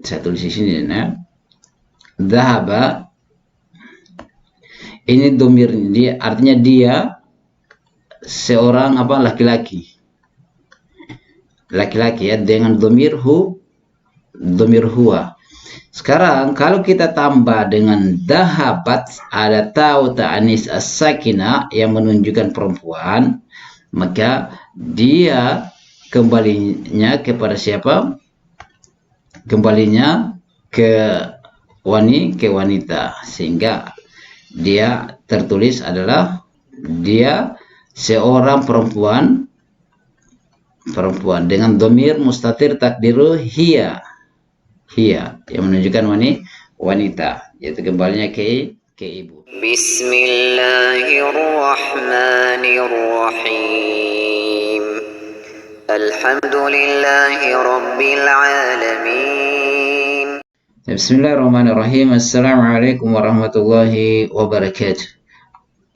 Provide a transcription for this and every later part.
saya tulis di sini ya. Dhahaba ini domir, dia artinya dia seorang laki-laki ya, dengan domir huwa. Sekarang kalau kita tambah dengan dhahabat, ada ta'u ta'anis as-sakinah yang menunjukkan perempuan, maka dia kembalinya kepada siapa? Kembalinya ke wanita, sehingga dia tertulis adalah dia seorang perempuan dengan domir mustatir takdiru hiya yang menunjukkan wanita, yaitu kembalinya ke ibu. Bismillahirrahmanirrahim. Alhamdulillahi rabbil alamin. Bismillahirrahmanirrahim. Assalamualaikum warahmatullahi wabarakatuh.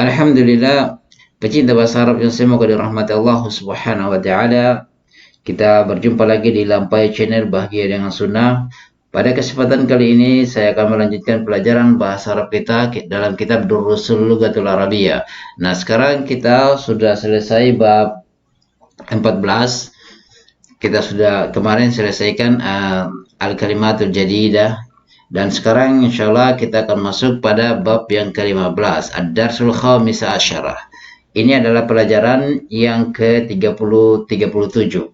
Alhamdulillah, pecinta bahasa Arab yang semoga dirahmati Allah Subhanahu wa taala. Kita berjumpa lagi di Lampai Channel Bahagia dengan Sunnah. Pada kesempatan kali ini saya akan melanjutkan pelajaran bahasa Arab kita dalam kitab Durusul Lughatul Arabiyyah. Nah, sekarang kita sudah selesai bab 14. Kita sudah kemarin selesaikan Al-Kalimatul Jadidah, dan sekarang insyaallah kita akan masuk pada bab yang ke-15, Ad-Darsul Khamis Asyarah. Ini adalah pelajaran yang ke-37.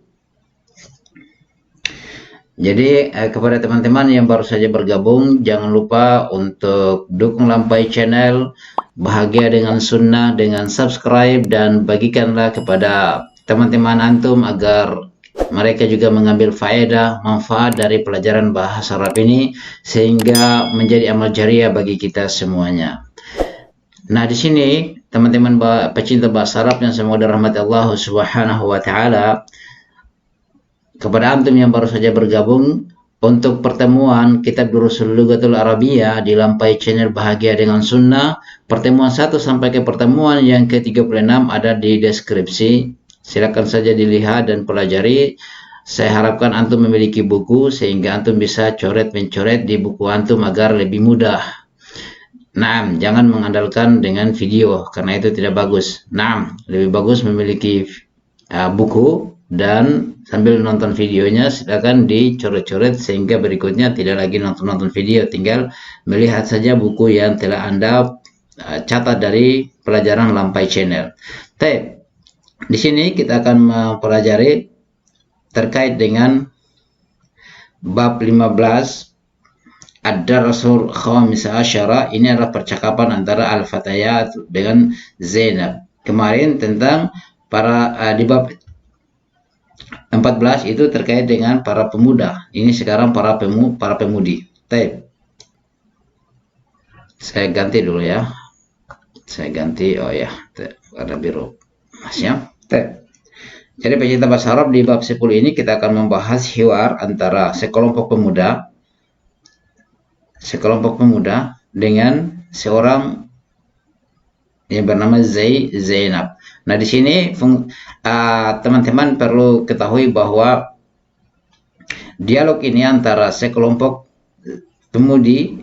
Jadi kepada teman-teman yang baru saja bergabung, jangan lupa untuk dukung Lampai Channel Bahagia dengan Sunnah dengan subscribe, dan bagikanlah kepada teman-teman antum agar mereka juga mengambil faedah, manfaat dari pelajaran bahasa Arab ini, sehingga menjadi amal jariah bagi kita semuanya. Nah, di sini teman-teman pecinta bahasa Arab yang semoga dirahmati Allah Subhanahu wa taala, kepada antum yang baru saja bergabung, untuk pertemuan kitab Durusul Lughatul Arabiyyah di Lampai Channel Bahagia dengan Sunnah, pertemuan 1 sampai ke pertemuan yang ke-36 ada di deskripsi. Silakan saja dilihat dan pelajari. Saya harapkan antum memiliki buku sehingga antum bisa coret-mencoret di buku antum agar lebih mudah. Nah, jangan mengandalkan dengan video karena itu tidak bagus. Nah, lebih bagus memiliki buku dan sambil nonton videonya silakan dicoret-coret sehingga berikutnya tidak lagi nonton video, tinggal melihat saja buku yang telah Anda catat dari pelajaran Lampai Channel. Di sini kita akan mempelajari terkait dengan bab 15 Ad-Darsul Khamis Asyara. Ini adalah percakapan antara Al-Fatayat dengan Zainab. Kemarin tentang di bab 14 itu terkait dengan para pemuda. Ini sekarang para pemudi. Saya ganti dulu ya. Saya ganti, warna biru. Masnya. Jadi pecinta bahasa Arab, di bab 10 ini kita akan membahas hiwar antara sekelompok pemuda dengan seorang yang bernama Zainab. Nah, di sini teman-teman perlu ketahui bahwa dialog ini antara sekelompok pemudi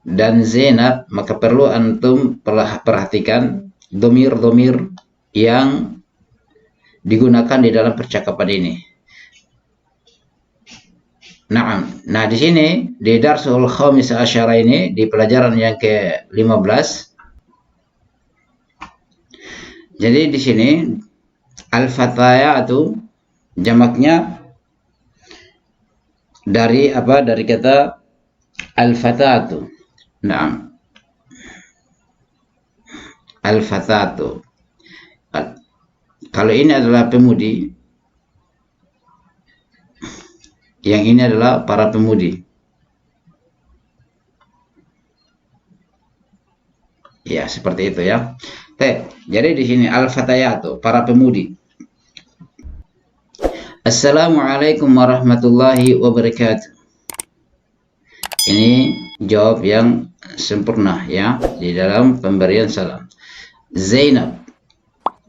dan Zainab, maka perlu antum perhatikan domir-domir yang digunakan di dalam percakapan ini. Nah, di sini di Darsul Khamis Asyara ini, di pelajaran yang ke-15. Jadi di sini Al-Fatayatu jamaknya dari kata Al-Fatatu. Nah, Al-Fatatu. Kalau ini adalah pemudi, yang ini adalah para pemudi. Ya, seperti itu ya. Jadi di sini Al-Fatayatu, para pemudi. Assalamualaikum warahmatullahi wabarakatuh. Ini jawab yang sempurna ya di dalam pemberian salam. Zainab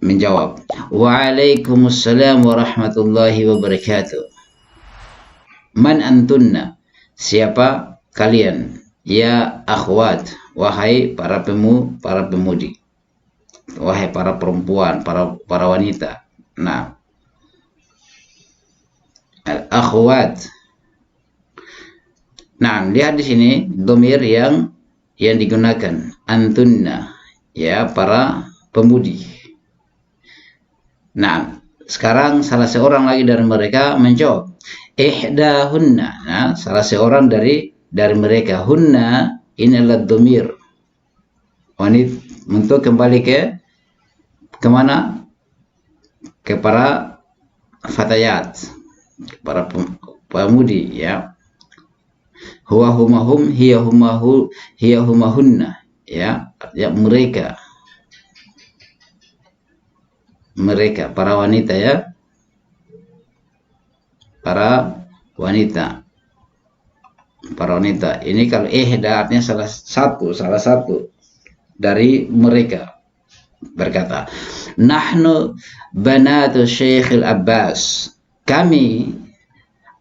menjawab, Waalaikumsalam warahmatullahi wabarakatuh. Man antunna, siapa kalian? Ya akhwat, wahai para pemudi, wahai para perempuan, para wanita. Nah, al-akhwat. Nah, lihat di sini domir yang digunakan, antunna, ya, para pemudi. Nah, sekarang salah seorang lagi dari mereka menjawab, ihdahunna. Nah, salah seorang dari mereka, hunna ini adalah domir wanita, untuk kembali kemana? Ke para fatayat, para pemudi, ya. Huwa humahum, hiya humahunna, ya, mereka para wanita, ya, para wanita. Ini kalau ihda artinya salah satu dari mereka berkata, nahnu banatu Syekh Al-Abbas, kami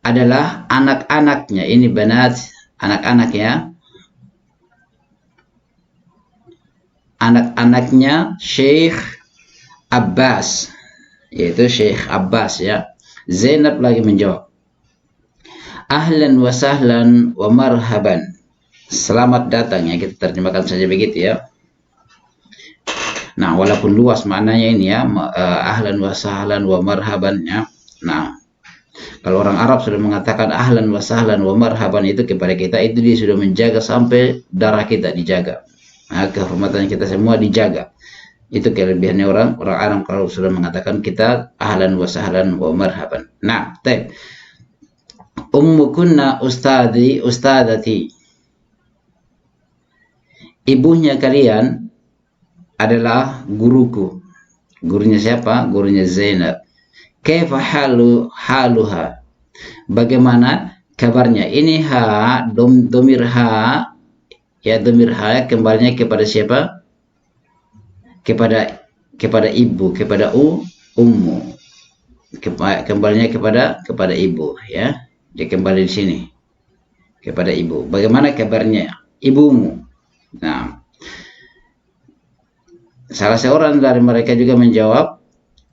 adalah anak-anaknya. Ini banat, anak-anak, ya, anak-anaknya Syekh Abbas, yaitu Syekh Abbas, ya. Zainab lagi menjawab, ahlan wa sahlan wa marhaban, selamat datang, ya, kita terjemahkan saja begitu, ya. Nah, walaupun luas maknanya ini, ya, ahlan wa sahlan wa marhaban, ya. Nah, kalau orang Arab sudah mengatakan ahlan wa sahlan wa marhaban itu kepada kita, itu dia sudah menjaga sampai darah kita dijaga. Nah, kehormatan kita semua dijaga. Itu kelebihannya orang Arab kalau sudah mengatakan kita ahlan wa sahlan wa marhaban. Nah, ummukunna ustadati. Ibunya kalian adalah guruku. Gurunya siapa? Gurunya Zainab. Kaifa haluha? Bagaimana kabarnya? Ini domir ha, ya, domir ha kembalinya kepada siapa? Kepada ibu, kepada ummu. Kembalinya kepada ibu, ya. Dia kembali di sini kepada ibu. Bagaimana kabarnya ibumu? Nah, salah seorang dari mereka juga menjawab,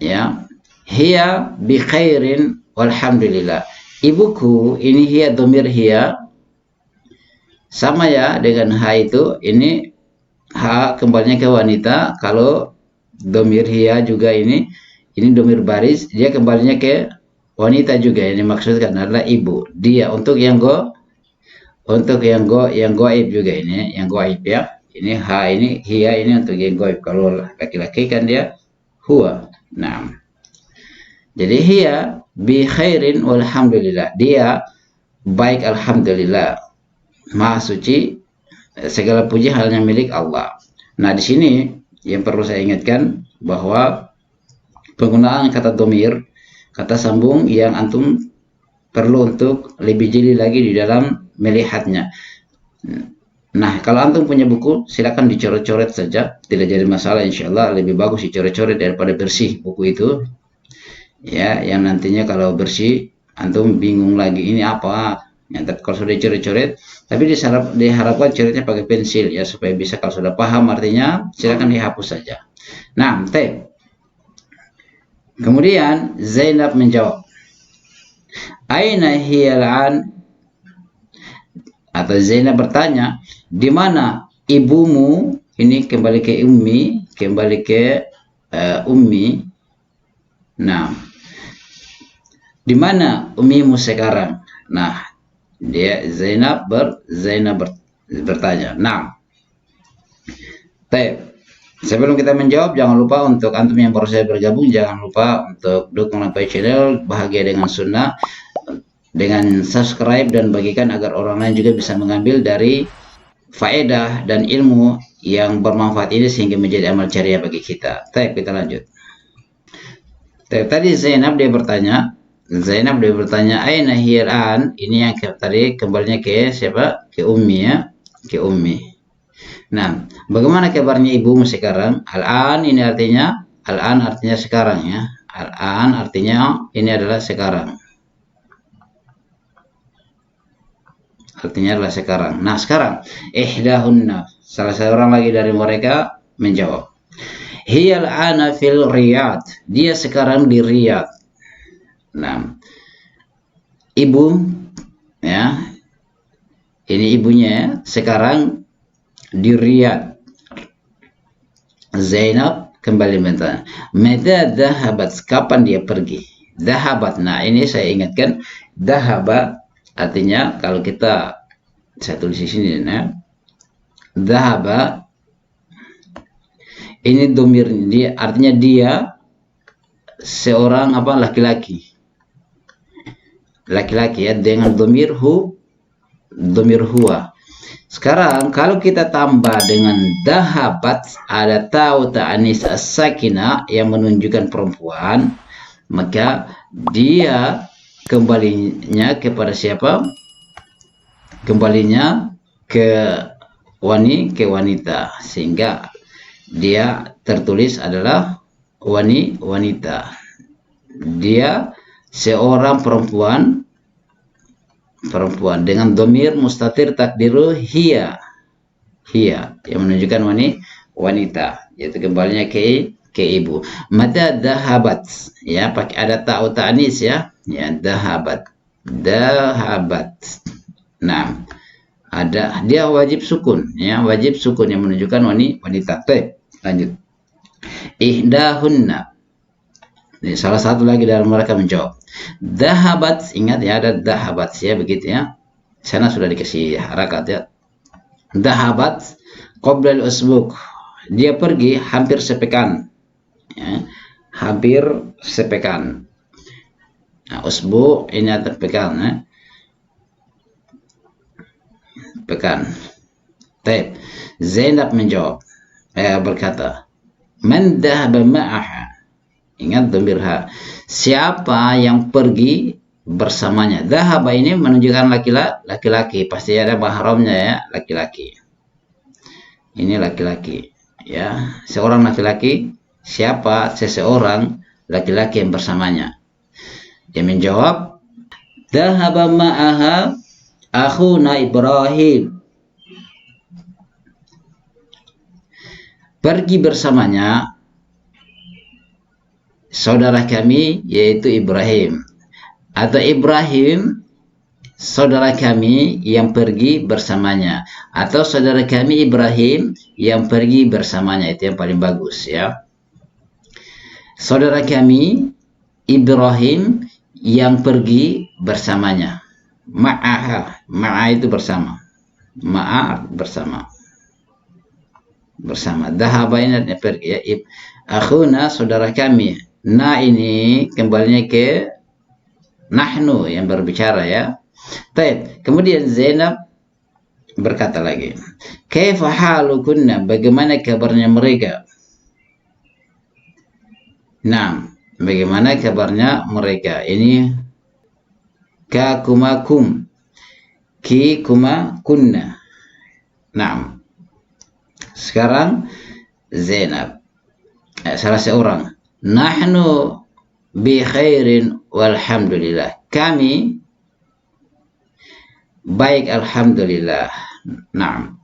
ya, hiya bi khairin walhamdulillah. Ibuku, ini hiya, domir hiya, sama, ya, dengan ha itu. Ini ha kembalinya ke wanita. Kalau domir hiya juga ini domir baris, dia kembalinya ke wanita juga. Ini maksudkan adalah ibu. Dia untuk yang goib juga, ini yang goib, ya. Ini ha, ini hiya, ini untuk yang goib. Kalau laki-laki kan dia huwa. Nah, jadi hiya bi khairin walhamdulillah, dia baik alhamdulillah, maha suci, segala puji hanya milik Allah. Nah, di sini yang perlu saya ingatkan bahwa penggunaan kata domir, kata sambung, yang antum perlu untuk lebih jeli lagi di dalam melihatnya. Nah, kalau antum punya buku, silakan dicoret-coret saja, tidak jadi masalah, insyaallah lebih bagus dicoret-coret daripada bersih buku itu, ya, yang nantinya kalau bersih antum bingung lagi ini apa. Ya, tapi kalau sudah dicoret-coret, tapi diharapkan coretnya pakai pensil, ya, supaya bisa, kalau sudah paham artinya, silakan dihapus saja. Nah, kemudian Zainab menjawab, aina hiya al-an, atau Zainab bertanya, di mana ibumu? Ini kembali ke ummi, ummi. Nah, di mana ummimu sekarang? Nah, Zainab bertanya. Nah, sebelum kita menjawab, jangan lupa untuk antum yang baru saja bergabung, jangan lupa untuk dukung Lampai Channel Bahagia dengan Sunnah dengan subscribe dan bagikan agar orang lain juga bisa mengambil dari faedah dan ilmu yang bermanfaat ini sehingga menjadi amal jariah bagi kita. Kita lanjut. Tadi Zainab dia bertanya, aina hiya al-an? Ini yang tadi kembalinya ke siapa? Ke ummi, ya, ke ummi. Nah, bagaimana kabarnya ibumu sekarang? Al-an ini artinya, sekarang, ya. Al-an artinya ini adalah sekarang. artinya adalah sekarang. Nah, sekarang ihdahunna, salah seorang lagi dari mereka menjawab, hiyal ana fil Riyadh, dia sekarang di Riyadh. Nah, ibu, ya, ini ibunya ya, sekarang di Riyadh. Zainab kembali bertanya, mata dhahabat, kapan dia pergi? Dhahabat, nah ini saya ingatkan, dhahaba artinya kalau kita, saya tulis di sini, nah, dhahaba ini domir, dia artinya dia seorang apa, laki-laki ya, dengan domir huwa. Sekarang kalau kita tambah dengan dahabat, ada tau ta'anis as-sakinah yang menunjukkan perempuan, maka dia kembalinya kepada siapa? Kembalinya ke wanita, sehingga dia tertulis adalah wanita. Dia seorang perempuan dengan domir mustatir takdiru hiya yang menunjukkan wanita, yaitu kembalinya ke ibu. Mata dahabat, ya, pakai ada ta'u ta'anis ya dahabat. Nah, ada dia wajib sukun yang menunjukkan wanita. Baik, lanjut. Ihdahunna, ini salah satu lagi dari mereka menjawab. Dahabat, ingat ya, ada dahabat ya, begitu ya. Sana sudah dikasih harakat ya. Dahabat qabla al-usbuq, dia pergi hampir sepekan. Ya, hampir sepekan. Nah, usbu ini ada pekan ya. Pekan. Baik. Zainab menjawab, berkata, man dhahaba ma'aha. Ingat dhamirha, siapa yang pergi bersamanya. Dhahaba ini menunjukkan laki-laki, pasti ada mahramnya ya, laki-laki. Ini laki-laki ya, seorang laki-laki, siapa seseorang laki-laki yang bersamanya. Dia menjawab, dhahaba ma'aha akhuna Ibrahim, pergi bersamanya saudara kami yaitu Ibrahim, atau Ibrahim saudara kami yang pergi bersamanya, atau saudara kami Ibrahim yang pergi bersamanya, itu yang paling bagus ya. Saudara kami Ibrahim yang pergi bersamanya. Ma'a itu bersama, bersama. Dhahaba ini pergi ya. Akhuna saudara kami. Nah, ini kembalinya ke nahnu yang berbicara ya. Baik, kemudian Zainab berkata lagi, kaifa halukunna, bagaimana kabarnya mereka? Nah, bagaimana kabarnya mereka? Ini ka kumakum, ki kuma kunna. Nah, sekarang Zainab, salah seorang, nahnu bi khairin walhamdulillah, kami baik alhamdulillah. Naam.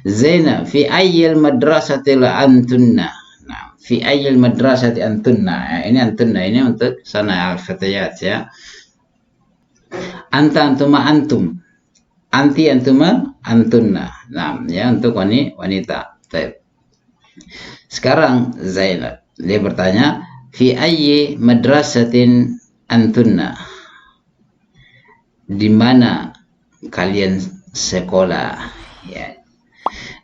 Zainab, fi ayyil madrasati la antunna. Nah, fi ayyil madrasati antunna. Ini antunna ini untuk sana al-fatayat ya. Anta, antuma, antum. Anti, antuma, antunna. Nah, ya, untuk wanita. Baik. Sekarang Zainab, dia bertanya, fi ayyi madrasatin antunna, di mana kalian sekolah ya,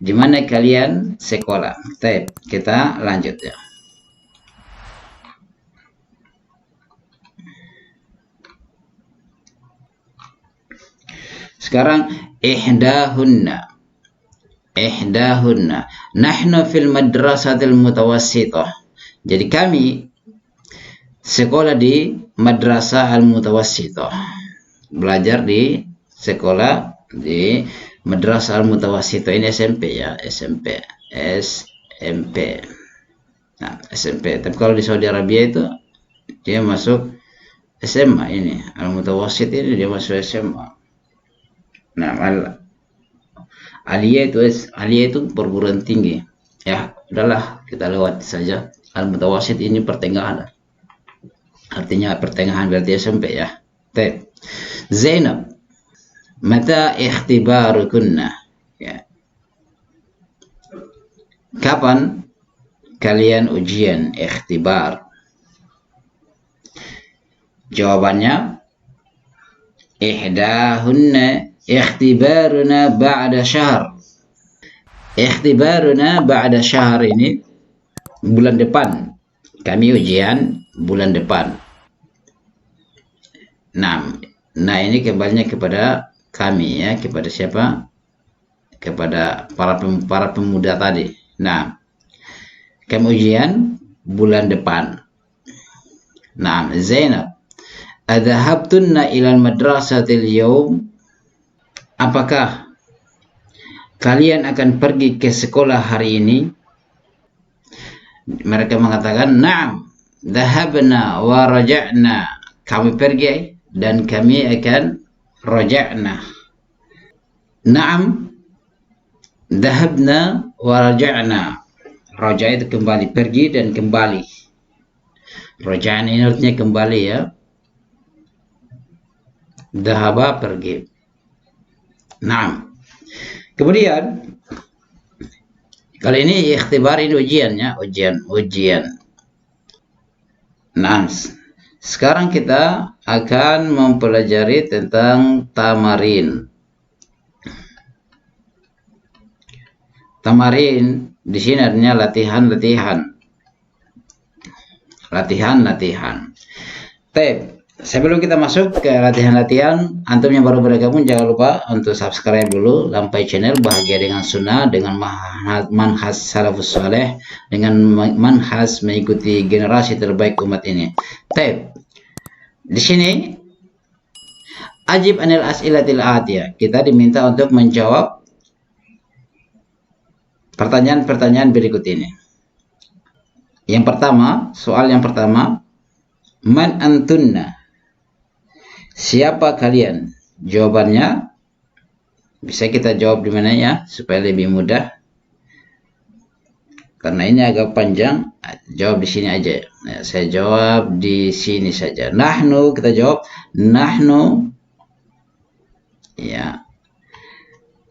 di mana kalian sekolah. Baik, kita lanjut ya. Sekarang ihdahunna, nahnu fil madrasatil mutawassithah, jadi kami sekolah di madrasah al-mutawassithah, belajar di sekolah di madrasah al-mutawassithah. Ini SMP ya, SMP. Nah, SMP. Tapi kalau di Saudi Arabia itu dia masuk SMA ini. Al-Mutawassit ini dia masuk SMA. Nah, Aliyah itu perguruan tinggi. Ya, udahlah kita lewati saja. Al-Mutawassit ini pertengahan. Artinya pertengahan berarti SMP ya. Zainab, mata ikhtibarukunna? Ya. Kapan kalian ujian ikhtibar? Jawabannya, ihdahunna ikhtibaruna ba'da syahr. Ikhtibaruna ba'da syahr ini bulan depan. Kami ujian bulan depan. Nah ini kembalinya kepada kami ya, kepada siapa? Kepada para pemuda tadi. Nah, kami ujian bulan depan. Nah, Zainab, adhahabtunna ilal madrasatil yawm? Apakah kalian akan pergi ke sekolah hari ini? Mereka mengatakan, na'am, dhahabna wa raja'na. Kami pergi dan kami akan raja'na. Na'am, dhahabna wa raja'na. Raja' itu kembali, pergi dan kembali. Raja'na ini artinya kembali ya. Dhahaba, pergi. Nah, kemudian kali ini ikhtibar, ini ujiannya, ujian. Nah, sekarang kita akan mempelajari tentang tamarin. Tamarin di sini artinya latihan. Sebelum kita masuk ke latihan-latihan, antum yang baru bergabung jangan lupa untuk subscribe dulu Lampai Channel Bahagia dengan Sunnah, dengan manhaj salafus saleh, dengan manhaj mengikuti generasi terbaik umat ini. Di sini ajib anil as'ilatil atiyah. Kita diminta untuk menjawab pertanyaan-pertanyaan berikut ini. Yang pertama, soal yang pertama, man antunna? Siapa kalian? Jawabannya bisa kita jawab di mana ya, supaya lebih mudah. Karena ini agak panjang, jawab di sini aja. Nah, saya jawab di sini saja. Nahnu, kita jawab nahnu. Ya.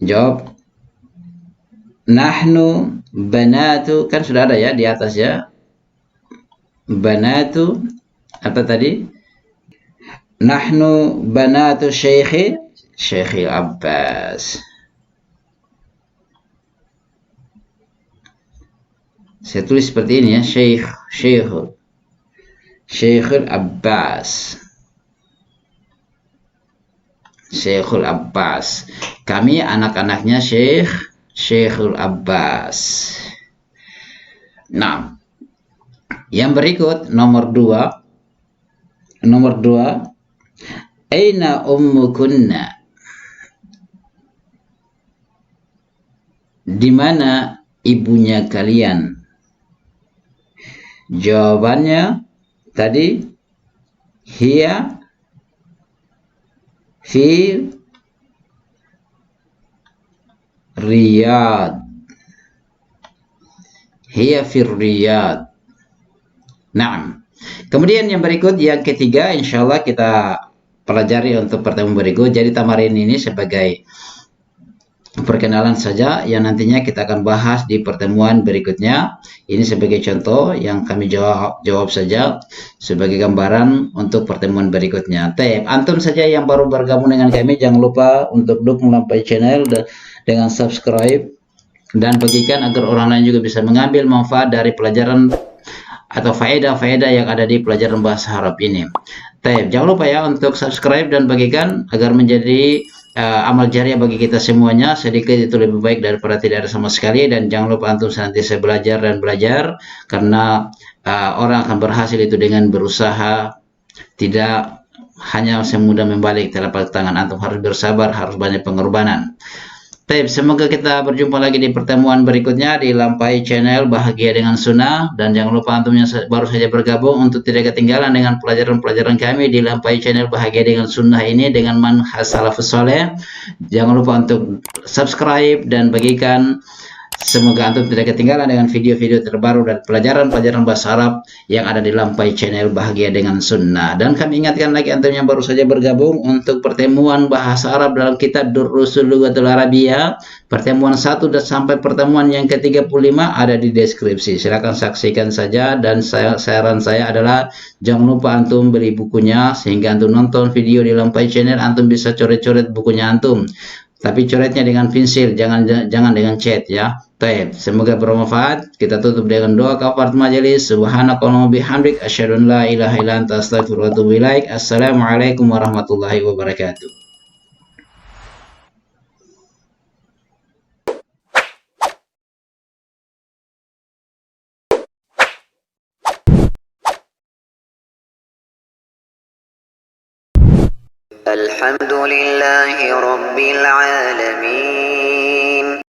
Jawab nahnu banatu, kan sudah ada ya di atas ya. Banatu apa tadi? Nahnu banatu Syekh Abbas. Saya tulis seperti ini ya, Syekhul Abbas. Syekhul Abbas. Kami anak-anaknya Syekhul Abbas. Nah, yang berikut nomor 2. Aina ummukunna? Di mana ibunya kalian? Jawabannya tadi hiya fi Riyadh. Hiya fi Riyadh. Nah, kemudian yang berikut, yang ketiga, insyaallah kita pelajari untuk pertemuan berikut. Jadi tamarin ini sebagai perkenalan saja yang nantinya kita akan bahas di pertemuan berikutnya. Ini sebagai contoh yang kami jawab saja sebagai gambaran untuk pertemuan berikutnya. Antum saja yang baru bergabung dengan kami, jangan lupa untuk dukung Lampai Channel dengan subscribe dan bagikan agar orang lain juga bisa mengambil manfaat dari pelajaran atau faedah-faedah yang ada di pelajaran bahasa Arab ini. Jangan lupa ya untuk subscribe dan bagikan agar menjadi amal jariah bagi kita semuanya. Sedikit itu lebih baik daripada tidak ada sama sekali. Dan jangan lupa antum senantiasa belajar dan belajar, karena orang akan berhasil itu dengan berusaha, tidak hanya semudah membalik telapak tangan. Antum harus bersabar, harus banyak pengorbanan. Taib, semoga kita berjumpa lagi di pertemuan berikutnya di Lampai Channel Bahagia dengan Sunnah, dan jangan lupa antum yang baru saja bergabung untuk tidak ketinggalan dengan pelajaran-pelajaran kami di Lampai Channel Bahagia dengan Sunnah ini dengan manhaj salafus saleh. Jangan lupa untuk subscribe dan bagikan. Semoga antum tidak ketinggalan dengan video-video terbaru dan pelajaran-pelajaran bahasa Arab yang ada di Lampai Channel Bahagia dengan Sunnah. Dan kami ingatkan lagi antum yang baru saja bergabung untuk pertemuan bahasa Arab dalam kitab Durusul Lughatul Arabiyyah, pertemuan 1 dan sampai pertemuan yang ke-35 ada di deskripsi. Silakan saksikan saja, dan saran saya adalah jangan lupa antum beli bukunya sehingga antum nonton video di Lampai Channel, antum bisa coret-coret bukunya antum. Tapi coretnya dengan pensil, jangan dengan cat ya. Baik, semoga bermanfaat. Kita tutup dengan doa kafarat majelis. Subhanakallahumma bihamdik asyhadu an la ilaha illa anta astaghfiruka wa atubu ilaik. Assalamualaikum warahmatullahi wabarakatuh. الحمد لله رب العالمين